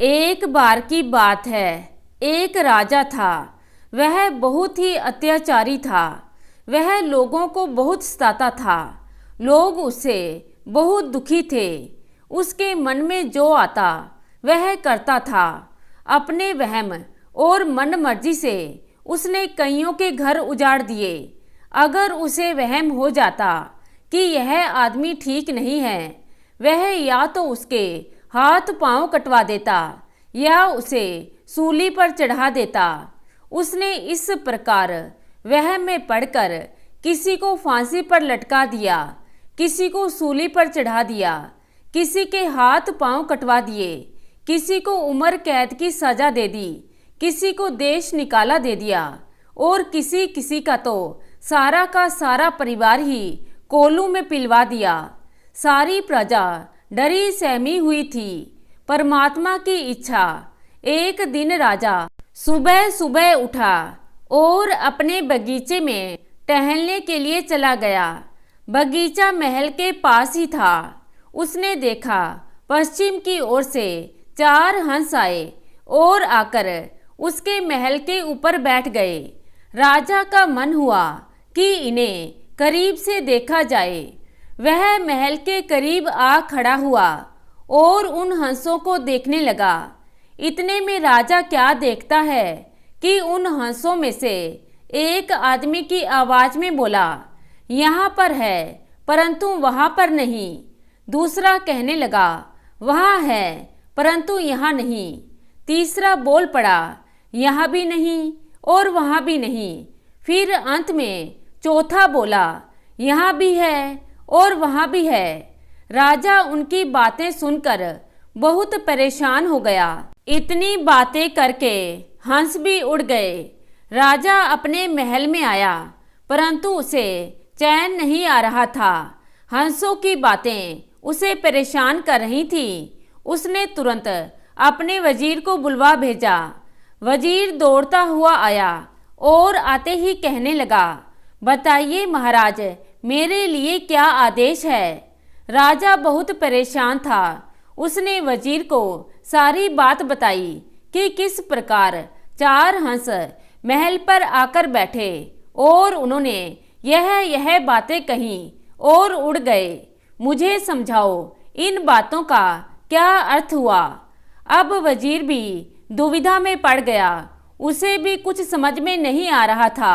एक बार की बात है, एक राजा था। वह बहुत ही अत्याचारी था। वह लोगों को बहुत सताता था। लोग उससे बहुत दुखी थे। उसके मन में जो आता वह करता था। अपने वहम और मन मर्जी से उसने कईयों के घर उजाड़ दिए। अगर उसे वहम हो जाता कि यह आदमी ठीक नहीं है, वह या तो उसके हाथ पांव कटवा देता या उसे सूली पर चढ़ा देता। उसने इस प्रकार वहम में पड़कर किसी को फांसी पर लटका दिया, किसी को सूली पर चढ़ा दिया, किसी के हाथ पांव कटवा दिए, किसी को उम्र कैद की सजा दे दी, किसी को देश निकाला दे दिया और किसी किसी का तो सारा का सारा परिवार ही कोलू में पिलवा दिया। सारी प्रजा डरी सहमी हुई थी। परमात्मा की इच्छा, एक दिन राजा सुबह सुबह उठा और अपने बगीचे में टहलने के लिए चला गया। बगीचा महल के पास ही था। उसने देखा पश्चिम की ओर से 4 हंस आए और आकर उसके महल के ऊपर बैठ गए। राजा का मन हुआ कि इन्हें करीब से देखा जाए। वह महल के करीब आ खड़ा हुआ और उन हंसों को देखने लगा। इतने में राजा क्या देखता है कि उन हंसों में से एक आदमी की आवाज में बोला, यहाँ पर है परंतु वहां पर नहीं। दूसरा कहने लगा, वहां है परंतु यहाँ नहीं। तीसरा बोल पड़ा, यहाँ भी नहीं और वहां भी नहीं। फिर अंत में चौथा बोला, यहाँ भी है और वहां भी है। राजा उनकी बातें सुनकर बहुत परेशान हो गया। इतनी बातें करके हंस भी उड़ गए। राजा अपने महल में आया परंतु उसे चैन नहीं आ रहा था। हंसों की बातें उसे परेशान कर रही थी। उसने तुरंत अपने वजीर को बुलवा भेजा। वजीर दौड़ता हुआ आया और आते ही कहने लगा, बताइए महाराज, मेरे लिए क्या आदेश है। राजा बहुत परेशान था। उसने वजीर को सारी बात बताई कि किस प्रकार 4 हंस महल पर आकर बैठे और उन्होंने यह बातें कही और उड़ गए। मुझे समझाओ इन बातों का क्या अर्थ हुआ। अब वजीर भी दुविधा में पड़ गया। उसे भी कुछ समझ में नहीं आ रहा था।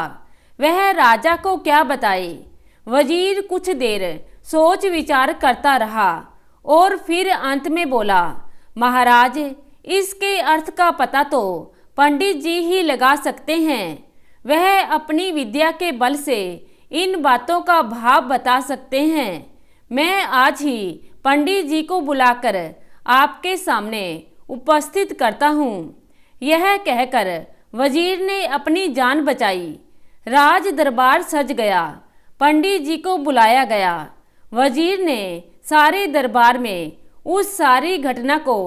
वह राजा को क्या बताए। वजीर कुछ देर सोच विचार करता रहा और फिर अंत में बोला, महाराज, इसके अर्थ का पता तो पंडित जी ही लगा सकते हैं। वह अपनी विद्या के बल से इन बातों का भाव बता सकते हैं। मैं आज ही पंडित जी को बुलाकर आपके सामने उपस्थित करता हूँ। यह कहकर वजीर ने अपनी जान बचाई। राज दरबार सज गया। पंडित जी को बुलाया गया। वजीर ने सारे दरबार में उस सारी घटना को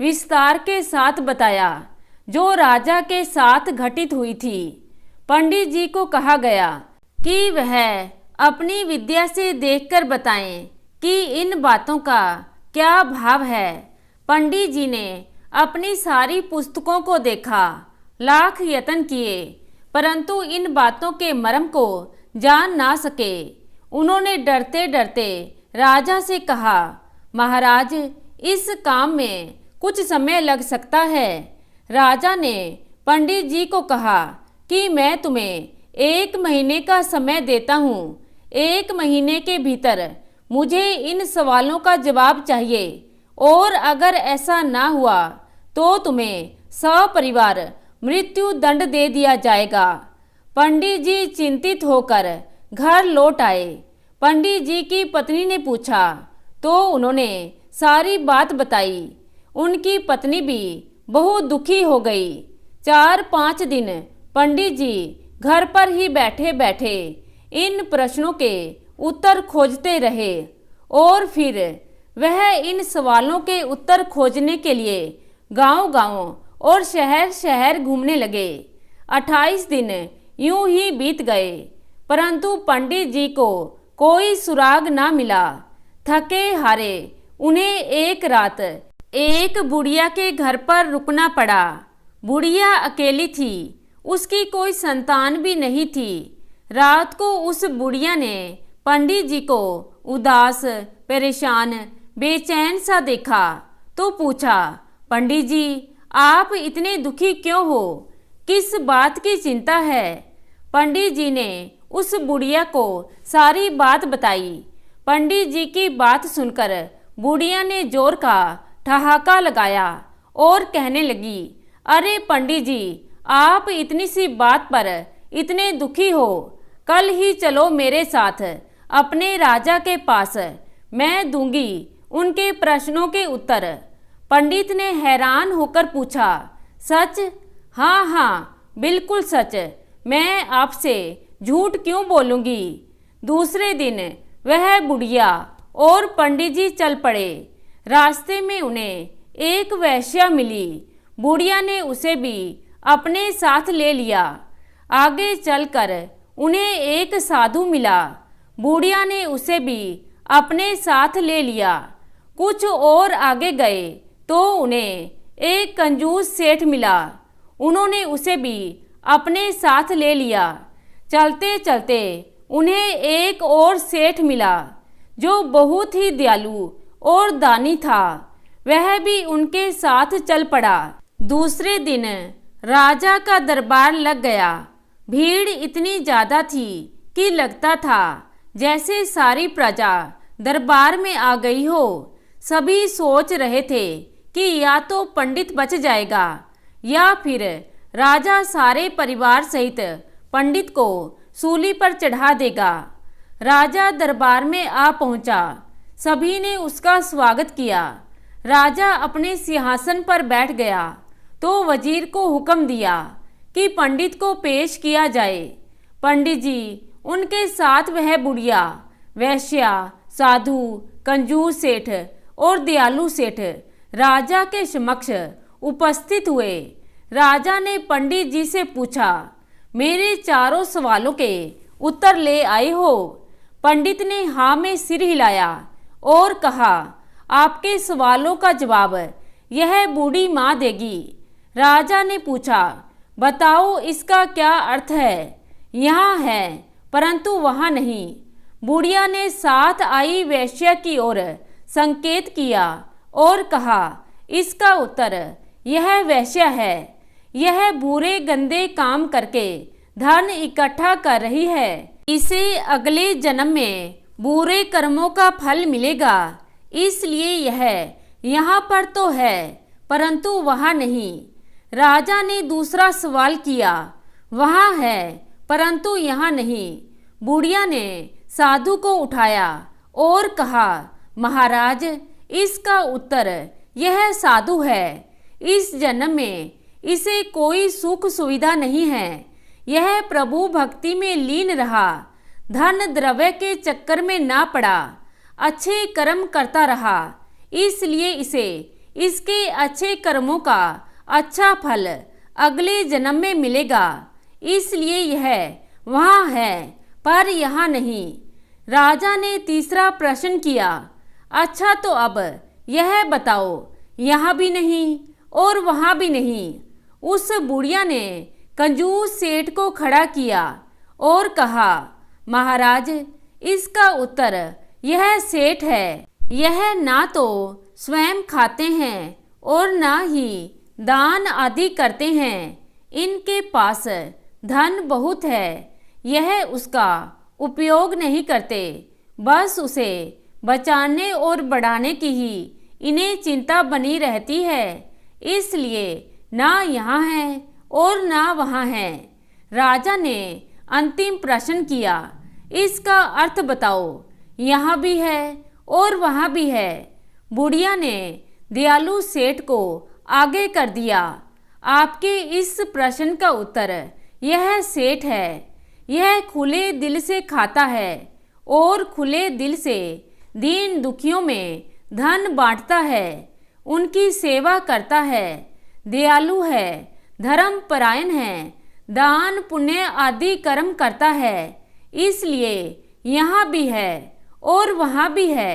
विस्तार के साथ बताया जो राजा के साथ घटित हुई थी। पंडित जी को कहा गया कि वह अपनी विद्या से देखकर बताएं कि इन बातों का क्या भाव है। पंडित जी ने अपनी सारी पुस्तकों को देखा, लाख यत्न किए, परंतु इन बातों के मर्म को जान ना सके। उन्होंने डरते डरते राजा से कहा, महाराज, इस काम में कुछ समय लग सकता है। राजा ने पंडित जी को कहा कि मैं तुम्हें 1 महीने का समय देता हूँ। 1 महीने के भीतर मुझे इन सवालों का जवाब चाहिए और अगर ऐसा ना हुआ तो तुम्हें सपरिवार मृत्यु दंड दे दिया जाएगा। पंडित जी चिंतित होकर घर लौट आए। पंडित जी की पत्नी ने पूछा तो उन्होंने सारी बात बताई। उनकी पत्नी भी बहुत दुखी हो गई। 4-5 दिन पंडित जी घर पर ही बैठे बैठे इन प्रश्नों के उत्तर खोजते रहे और फिर वह इन सवालों के उत्तर खोजने के लिए गांव-गांव और शहर शहर घूमने लगे। 28 दिन यूं ही बीत गए परंतु पंडित जी को कोई सुराग ना मिला। थके हारे उन्हें एक रात एक बुढ़िया के घर पर रुकना पड़ा। बुढ़िया अकेली थी, उसकी कोई संतान भी नहीं थी। रात को उस बुढ़िया ने पंडित जी को उदास, परेशान, बेचैन सा देखा तो पूछा, पंडित जी, आप इतने दुखी क्यों हो? किस बात की चिंता है? पंडित जी ने उस बुढ़िया को सारी बात बताई। पंडित जी की बात सुनकर बुढ़िया ने जोर का ठहाका लगाया और कहने लगी, अरे पंडित जी, आप इतनी सी बात पर इतने दुखी हो? कल ही चलो मेरे साथ अपने राजा के पास, मैं दूंगी उनके प्रश्नों के उत्तर। पंडित ने हैरान होकर पूछा, सच? हाँ हाँ, बिल्कुल सच, मैं आपसे झूठ क्यों बोलूँगी। दूसरे दिन वह बुढ़िया और पंडित जी चल पड़े। रास्ते में उन्हें एक वेश्या मिली। बुढ़िया ने उसे भी अपने साथ ले लिया। आगे चलकर उन्हें एक साधु मिला। बुढ़िया ने उसे भी अपने साथ ले लिया। कुछ और आगे गए तो उन्हें एक कंजूस सेठ मिला। उन्होंने उसे भी अपने साथ ले लिया। चलते चलते उन्हें एक और सेठ मिला जो बहुत ही दयालु और दानी था। वह भी उनके साथ चल पड़ा। दूसरे दिन राजा का दरबार लग गया। भीड़ इतनी ज़्यादा थी कि लगता था जैसे सारी प्रजा दरबार में आ गई हो। सभी सोच रहे थे कि या तो पंडित बच जाएगा या फिर राजा सारे परिवार सहित पंडित को सूली पर चढ़ा देगा। राजा दरबार में आ पहुंचा। सभी ने उसका स्वागत किया। राजा अपने सिंहासन पर बैठ गया तो वजीर को हुक्म दिया कि पंडित को पेश किया जाए। पंडित जी, उनके साथ वह बुढ़िया, वैश्या, साधु, कंजूस सेठ और दयालु सेठ राजा के समक्ष उपस्थित हुए। राजा ने पंडित जी से पूछा, मेरे चारों सवालों के उत्तर ले आए हो? पंडित ने हाँ में सिर हिलाया और कहा, आपके सवालों का जवाब यह बूढ़ी माँ देगी। राजा ने पूछा, बताओ इसका क्या अर्थ है? यहाँ है परंतु वहाँ नहीं। बुढ़िया ने साथ आई वेश्या की ओर संकेत किया और कहा, इसका उत्तर यह वेश्या है। यह बुरे गंदे काम करके धन इकट्ठा कर रही है। इसे अगले जन्म में बुरे कर्मों का फल मिलेगा। इसलिए यह यहाँ पर तो है परंतु वहाँ नहीं। राजा ने दूसरा सवाल किया, वहाँ है परंतु यहाँ नहीं। बुढ़िया ने साधु को उठाया और कहा, महाराज, इसका उत्तर यह साधु है। इस जन्म में इसे कोई सुख सुविधा नहीं है। यह प्रभु भक्ति में लीन रहा, धन द्रव्य के चक्कर में ना पड़ा, अच्छे कर्म करता रहा। इसलिए इसे इसके अच्छे कर्मों का अच्छा फल अगले जन्म में मिलेगा। इसलिए यह वहाँ है पर यहाँ नहीं। राजा ने तीसरा प्रश्न किया, अच्छा तो अब यह बताओ, यहाँ भी नहीं और वहाँ भी नहीं। उस बुढ़िया ने कंजूस सेठ को खड़ा किया और कहा, महाराज, इसका उत्तर यह सेठ है। यह ना तो स्वयं खाते हैं और ना ही दान आदि करते हैं। इनके पास धन बहुत है, यह उसका उपयोग नहीं करते। बस उसे बचाने और बढ़ाने की ही इन्हें चिंता बनी रहती है। इसलिए ना यहाँ है और ना वहाँ है। राजा ने अंतिम प्रश्न किया, इसका अर्थ बताओ, यहाँ भी है और वहाँ भी है। बुढ़िया ने दयालु सेठ को आगे कर दिया। आपके इस प्रश्न का उत्तर यह सेठ है। यह खुले दिल से खाता है और खुले दिल से दीन दुखियों में धन बांटता है, उनकी सेवा करता है, दयालु है, धर्म परायण है, दान पुण्य आदि कर्म करता है। इसलिए यहाँ भी है और वहाँ भी है।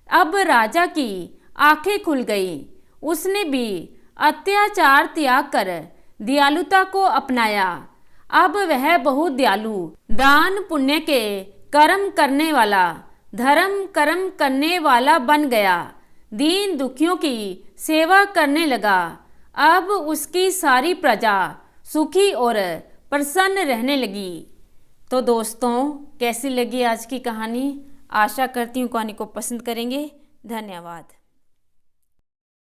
अब राजा की आंखें खुल गई। उसने भी अत्याचार त्याग कर दयालुता को अपनाया। अब वह बहुत दयालु, दान पुण्य के कर्म करने वाला, धर्म कर्म करने वाला बन गया। दीन दुखियों की सेवा करने लगा। अब उसकी सारी प्रजा सुखी और प्रसन्न रहने लगी। तो दोस्तों, कैसी लगी आज की कहानी? आशा करती हूँ कहानी को पसंद करेंगे। धन्यवाद।